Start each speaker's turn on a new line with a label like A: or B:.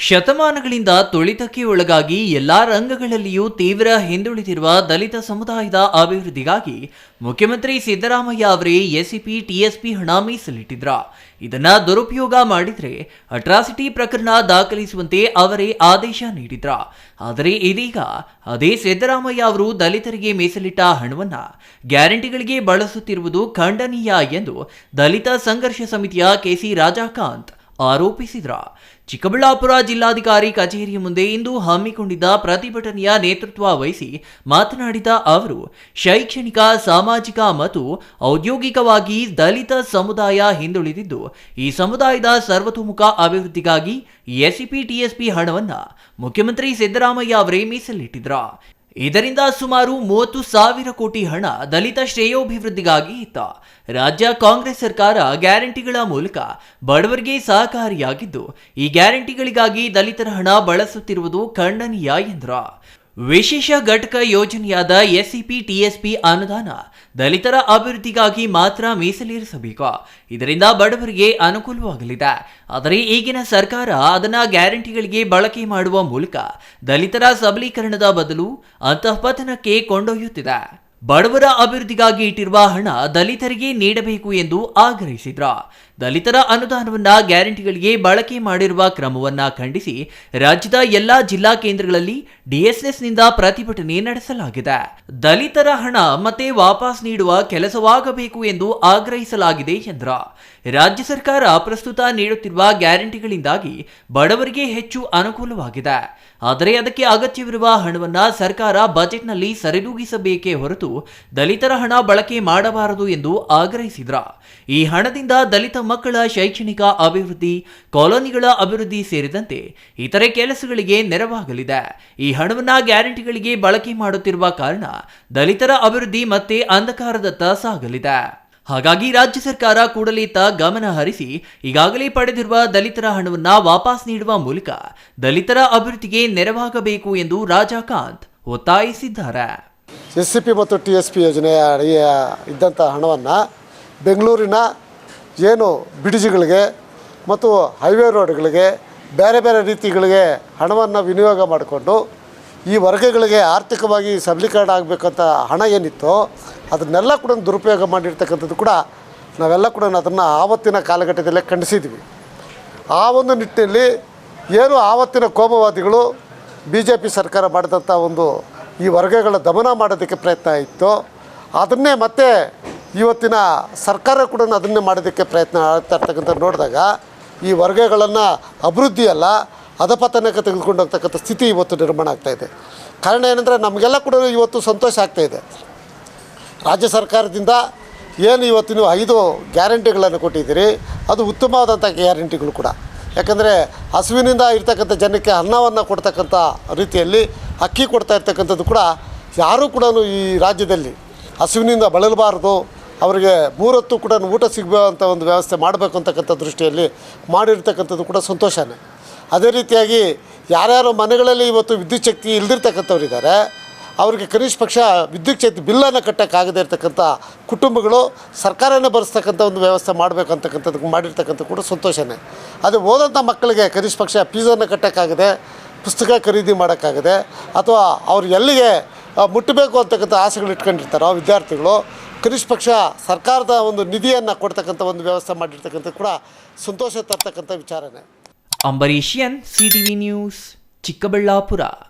A: ಶತಮಾನಗಳಿಂದ ತುಳಿತಕ್ಕೆ ಒಳಗಾಗಿ ಎಲ್ಲಾ ರಂಗಗಳಲ್ಲಿಯೂ ತೀವ್ರ ಹಿಂದುಳಿದಿರುವ ದಲಿತ ಸಮುದಾಯದ ಅಭಿವೃದ್ಧಿಗಾಗಿ ಮುಖ್ಯಮಂತ್ರಿ ಸಿದ್ದರಾಮಯ್ಯ ಅವರೇ ಎಸ್ಸಿಪಿ ಟಿಎಸ್ಪಿ ಹಣ ಮೀಸಲಿಟ್ಟಿದ್ರ. ಇದನ್ನ ದುರುಪಯೋಗ ಮಾಡಿದ್ರೆ ಅಟ್ರಾಸಿಟಿ ಪ್ರಕರಣ ದಾಖಲಿಸುವಂತೆ ಅವರೇ ಆದೇಶ ನೀಡಿದ್ರ. ಆದರೆ ಇದೀಗ ಅದೇ ಸಿದ್ದರಾಮಯ್ಯ ಅವರು ದಲಿತರಿಗೆ ಮೀಸಲಿಟ್ಟ ಹಣವನ್ನ ಗ್ಯಾರಂಟಿಗಳಿಗೆ ಬಳಸುತ್ತಿರುವುದು ಖಂಡನೀಯ ಎಂದು ದಲಿತ ಸಂಘರ್ಷ ಸಮಿತಿಯ ಕೆಸಿ ರಾಜಕಾಂತ್ ಆರೋಪಿಸಿದ್ರ. ಚಿಕ್ಕಬಳ್ಳಾಪುರ ಜಿಲ್ಲಾಧಿಕಾರಿ ಕಚೇರಿಯ ಮುಂದೆ ಇಂದು ಹಮ್ಮಿಕೊಂಡಿದ್ದ ಪ್ರತಿಭಟನೆಯ ನೇತೃತ್ವ ವಹಿಸಿ ಮಾತನಾಡಿದ ಅವರು, ಶೈಕ್ಷಣಿಕ, ಸಾಮಾಜಿಕ ಮತ್ತು ಔದ್ಯೋಗಿಕವಾಗಿ ದಲಿತ ಸಮುದಾಯ ಹಿಂದುಳಿದಿದ್ದು, ಈ ಸಮುದಾಯದ ಸರ್ವತೋಮುಖ ಅಭಿವೃದ್ಧಿಗಾಗಿ ಎಸ್ಸಿಪಿ ಟಿಎಸ್ಪಿ ಹಣವನ್ನ ಮುಖ್ಯಮಂತ್ರಿ ಸಿದ್ದರಾಮಯ್ಯ ಅವರೇ ಮೀಸಲಿಟ್ಟಿದ್ರ. ಇದರಿಂದ ಸುಮಾರು 30,000 ಕೋಟಿ ಹಣ ದಲಿತ ಶ್ರೇಯೋಭಿವೃದ್ಧಿಗಾಗಿ ಇತ್ತ. ರಾಜ್ಯ ಕಾಂಗ್ರೆಸ್ ಸರ್ಕಾರ ಗ್ಯಾರಂಟಿಗಳ ಮೂಲಕ ಬಡವರಿಗೆ ಸಹಕಾರಿಯಾಗಿದ್ದು, ಈ ಗ್ಯಾರಂಟಿಗಳಿಗಾಗಿ ದಲಿತರ ಹಣ ಬಳಸುತ್ತಿರುವುದು ಖಂಡನೀಯ ಎಂದರು. ವಿಶೇಷ ಘಟಕ ಯೋಜನೆಯಾದ ಎಸ್ಸಿಪಿ ಟಿಎಸ್ಪಿ ಅನುದಾನ ದಲಿತರ ಅಭಿವೃದ್ಧಿಗಾಗಿ ಮಾತ್ರ ಮೀಸಲಿರಿಸಬೇಕು. ಇದರಿಂದ ಬಡವರಿಗೆ ಅನುಕೂಲವಾಗಲಿದೆ. ಆದರೆ ಈಗಿನ ಸರ್ಕಾರ ಅದನ್ನ ಗ್ಯಾರಂಟಿಗಳಿಗೆ ಬಳಕೆ ಮಾಡುವ ಮೂಲಕ ದಲಿತರ ಸಬಲೀಕರಣದ ಬದಲು ಅಂತಃಪತನಕ್ಕೆ ಕೊಂಡೊಯ್ಯುತ್ತಿದೆ. ಬಡವರ ಅಭಿವೃದ್ಧಿಗಾಗಿ ಇಟ್ಟಿರುವ ಹಣ ದಲಿತರಿಗೆ ನೀಡಬೇಕು ಎಂದು ಆಗ್ರಹಿಸಿದ್ರ. ದಲಿತರ ಅನುದಾನವನ್ನ ಗ್ಯಾರಂಟಿಗಳಿಗೆ ಬಳಕೆ ಮಾಡಿರುವ ಕ್ರಮವನ್ನ ಖಂಡಿಸಿ ರಾಜ್ಯದ ಎಲ್ಲಾ ಜಿಲ್ಲಾ ಕೇಂದ್ರಗಳಲ್ಲಿ ಡಿಎಸ್ಎಸ್ನಿಂದ ಪ್ರತಿಭಟನೆ ನಡೆಸಲಾಗಿದೆ. ದಲಿತರ ಹಣ ಮತ್ತೆ ವಾಪಸ್ ನೀಡುವ ಕೆಲಸವಾಗಬೇಕು ಎಂದು ಆಗ್ರಹಿಸಲಾಗಿದೆ ಎಂದ್ರ. ರಾಜ್ಯ ಸರ್ಕಾರ ಪ್ರಸ್ತುತ ನೀಡುತ್ತಿರುವ ಗ್ಯಾರಂಟಿಗಳಿಂದಾಗಿ ಬಡವರಿಗೆ ಹೆಚ್ಚು ಅನುಕೂಲವಾಗಿದೆ. ಆದರೆ ಅದಕ್ಕೆ ಅಗತ್ಯವಿರುವ ಹಣವನ್ನ ಸರ್ಕಾರ ಬಜೆಟ್ನಲ್ಲಿ ಸರಿದೂಗಿಸಬೇಕೇ ಹೊರತು ದಲಿತರ ಹಣ ಬಳಕೆ ಮಾಡಬಾರದು ಎಂದು ಆಗ್ರಹಿಸಿದ್ರ. ಈ ಹಣದಿಂದ ದಲಿತ ಮಕ್ಕಳ ಶೈಕ್ಷಣಿಕ ಅಭಿವೃದ್ಧಿ, ಕಾಲೋನಿಗಳ ಅಭಿವೃದ್ಧಿ ಸೇರಿದಂತೆ ಇತರೆ ಕೆಲಸಗಳಿಗೆ ನೆರವಾಗಲಿದೆ. ಈ ಹಣವನ್ನ ಗ್ಯಾರಂಟಿಗಳಿಗೆ ಬಳಕೆ ಮಾಡುತ್ತಿರುವ ಕಾರಣ ದಲಿತರ ಅಭಿವೃದ್ಧಿ ಮತ್ತೆ ಅಂಧಕಾರದತ್ತ ಸಾಗಲಿದೆ. ಹಾಗಾಗಿ ರಾಜ್ಯ ಸರ್ಕಾರ ಕೂಡಲೇ ಇತ್ತ ಗಮನ ಹರಿಸಿ ಈಗಾಗಲೇ ಪಡೆದಿರುವ ದಲಿತರ ಹಣವನ್ನ ವಾಪಸ್ ನೀಡುವ ಮೂಲಕ ದಲಿತರ ಅಭಿವೃದ್ಧಿಗೆ ನೆರವಾಗಬೇಕು ಎಂದು ರಾಜಕಾಂತ್ ಒತ್ತಾಯಿಸಿದ್ದಾರೆ.
B: ಎಸ್ಸಿಪಿ ಮತ್ತು ಟಿಎಸ್ಪಿ ಯೋಜನೆಯ ಇದ್ದಂಥ ಹಣವನ್ನು ಬೆಂಗಳೂರಿನ ಏನು ಬಿಡಿಜಿಗಳಿಗೆ ಮತ್ತು ಹೈವೇ ರೋಡ್ಗಳಿಗೆ ಬೇರೆ ಬೇರೆ ರೀತಿಗಳಿಗೆ ಹಣವನ್ನು ವಿನಿಯೋಗ ಮಾಡಿಕೊಂಡು ಈ ವರ್ಗಗಳಿಗೆ ಆರ್ಥಿಕವಾಗಿ ಸಬಲೀಕರಣ ಆಗಬೇಕಂತ ಹಣ ಏನಿತ್ತೋ ಅದನ್ನೆಲ್ಲ ಕೂಡ ದುರುಪಯೋಗ ಮಾಡಿರ್ತಕ್ಕಂಥದ್ದು ಕೂಡ ನಾವೆಲ್ಲ ಕೂಡ ಅದನ್ನು ಆವತ್ತಿನ ಕಾಲಘಟ್ಟದಲ್ಲೇ ಖಂಡಿಸಿದ್ವಿ. ಆ ಒಂದು ನಿಟ್ಟಿನಲ್ಲಿ ಏನು ಆವತ್ತಿನ ಕೋಮುವಾದಿಗಳು BJP ಸರ್ಕಾರ ಮಾಡಿದಂಥ ಒಂದು ಈ ವರ್ಗಗಳ ದಮನ ಮಾಡೋದಕ್ಕೆ ಪ್ರಯತ್ನ ಇತ್ತು, ಅದನ್ನೇ ಮತ್ತೆ ಇವತ್ತಿನ ಸರ್ಕಾರ ಕೂಡ ಅದನ್ನೇ ಮಾಡೋದಕ್ಕೆ ಪ್ರಯತ್ನ ಆಗ್ತಾ ಇರ್ತಕ್ಕಂಥ ನೋಡಿದಾಗ ಈ ವರ್ಗಗಳನ್ನು ಅಭಿವೃದ್ಧಿಯಲ್ಲ ಅಧಪತನಕ್ಕೆ ತೆಗೆದುಕೊಂಡು ಹೋಗ್ತಕ್ಕಂಥ ಸ್ಥಿತಿ ಇವತ್ತು ನಿರ್ಮಾಣ ಆಗ್ತಾಯಿದೆ. ಕಾರಣ ಏನಂದರೆ ನಮಗೆಲ್ಲ ಕೂಡ ಇವತ್ತು ಸಂತೋಷ ಆಗ್ತಾಯಿದೆ. ರಾಜ್ಯ ಸರ್ಕಾರದಿಂದ ಏನು ಇವತ್ತು ನೀವು 5 ಗ್ಯಾರಂಟಿಗಳನ್ನು ಕೊಟ್ಟಿದ್ದೀರಿ, ಅದು ಉತ್ತಮವಾದಂಥ ಗ್ಯಾರಂಟಿಗಳು ಕೂಡ. ಯಾಕಂದರೆ ಹಸುವಿನಿಂದ ಇರ್ತಕ್ಕಂಥ ಜನಕ್ಕೆ ಅನ್ನವನ್ನು ಕೊಡ್ತಕ್ಕಂಥ ರೀತಿಯಲ್ಲಿ ಅಕ್ಕಿ ಕೊಡ್ತಾ ಇರ್ತಕ್ಕಂಥದ್ದು ಕೂಡ ಯಾರೂ ಕೂಡ ಈ ರಾಜ್ಯದಲ್ಲಿ ಹಸುವಿನಿಂದ ಬಳಲಬಾರ್ದು, ಅವರಿಗೆ 3 ಹೊತ್ತು ಕೂಡ ಊಟ ಸಿಗುವಂಥ ಒಂದು ವ್ಯವಸ್ಥೆ ಮಾಡಬೇಕು ಅಂತಕ್ಕಂಥ ದೃಷ್ಟಿಯಲ್ಲಿ ಮಾಡಿರ್ತಕ್ಕಂಥದ್ದು ಕೂಡ ಸಂತೋಷನೇ. ಅದೇ ರೀತಿಯಾಗಿ ಯಾರ್ಯಾರು ಮನೆಗಳಲ್ಲಿ ಇವತ್ತು ವಿದ್ಯುತ್ ಶಕ್ತಿ ಇಲ್ದಿರ್ತಕ್ಕಂಥವ್ರಿದ್ದಾರೆ, ಅವರಿಗೆ ಕನಿಷ್ಠ ಪಕ್ಷ ವಿದ್ಯುತ್ ಶಕ್ತಿ ಬಿಲ್ಲನ್ನು ಕಟ್ಟೋಕ್ಕಾಗದೇ ಇರ್ತಕ್ಕಂಥ ಕುಟುಂಬಗಳು ಸರ್ಕಾರನೇ ಭರಿಸ್ತಕ್ಕಂಥ ಒಂದು ವ್ಯವಸ್ಥೆ ಮಾಡಬೇಕಂತಕ್ಕಂಥದ್ದು ಮಾಡಿರ್ತಕ್ಕಂಥ ಕೂಡ ಸಂತೋಷನೇ. ಅದು ಓದಂಥ ಮಕ್ಕಳಿಗೆ ಕನಿಷ್ಠ ಪಕ್ಷ ಫೀಸನ್ನು ಕಟ್ಟೋಕ್ಕಾಗದೆ, ಪುಸ್ತಕ ಖರೀದಿ ಮಾಡೋಕ್ಕಾಗದೆ, ಅಥವಾ ಅವ್ರು ಎಲ್ಲಿಗೆ ಮುಟ್ಟಬೇಕು ಅಂತಕ್ಕಂಥ ಆಸೆಗಳು ಇಟ್ಕೊಂಡಿರ್ತಾರೋ ವಿದ್ಯಾರ್ಥಿಗಳು, ಕನಿಷ್ಠ ಪಕ್ಷ ಸರ್ಕಾರದ ಒಂದು ನಿಧಿಯನ್ನು ಕೊಡ್ತಕ್ಕಂಥ ಒಂದು ವ್ಯವಸ್ಥೆ ಮಾಡಿರ್ತಕ್ಕಂಥ ಕೂಡ ಸಂತೋಷ ತರ್ತಕ್ಕಂಥ ವಿಚಾರನೇ.
A: ಅಂಬರೀಷಿಯನ್, CTV ನ್ಯೂಸ್, ಚಿಕ್ಕಬಳ್ಳಾಪುರ.